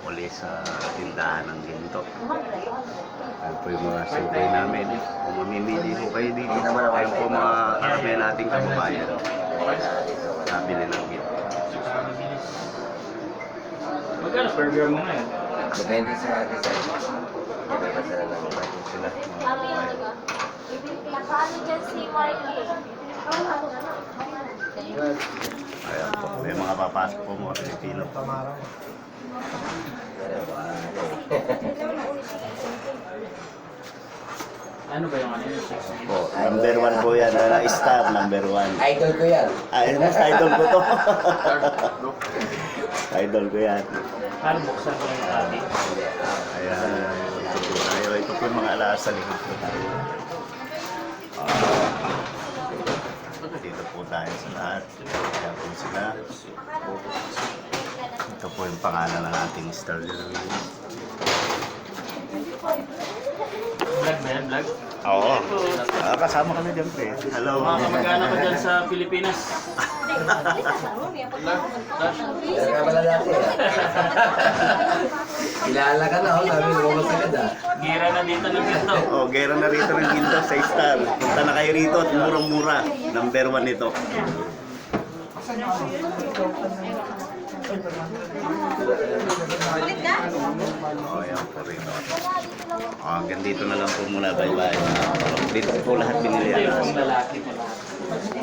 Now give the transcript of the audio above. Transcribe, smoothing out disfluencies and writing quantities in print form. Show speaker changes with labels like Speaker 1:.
Speaker 1: uli sa tindahan ng ginto. Yan po yung mga sukoy namin. Kung mamimili po kayo dito, ayun po mga karamihan nating kababayan. Nabili ng ginto.
Speaker 2: Magkano per gram mo ngayon?
Speaker 3: Depende sa design. Depende sa lang natin sila.
Speaker 4: Nakaano dyan si Marley?
Speaker 1: Ayan po, may mga papasok po mga Pilipino.
Speaker 2: Ano ba yung ano yung 6
Speaker 1: Po, number 1 po yan, star number 1.
Speaker 3: Idol ko yan.
Speaker 1: Idol ko to. Idol ko yan.
Speaker 2: Paano buksan ko yung tali?
Speaker 1: Ayan, ito po tayo. Ito po yung mga alas sa likod po tayo. Dito po tayo sa lahat. Kaya po sila. Ito po yung pangalan ng ating star dyan.
Speaker 2: Vlog ba yan? Vlog?
Speaker 1: Oo. Kasama kami dyan, pre. Hello.
Speaker 2: Mga kamag-anak ko dyan sa Pilipinas.
Speaker 3: Yan ka pala dati. Kilala ka na, sabi lumabas agad ah.
Speaker 2: Gira na dito ng ginto.
Speaker 1: Oh, gera na rito ng ginto sa star. Punta na kayo rito at murang-mura. Number 1 ito. Oh, yan po rito. Hanggang dito na lang po muna. Bye-bye. Dito po lahat binili.
Speaker 2: Ito yung lalaki ko lahat.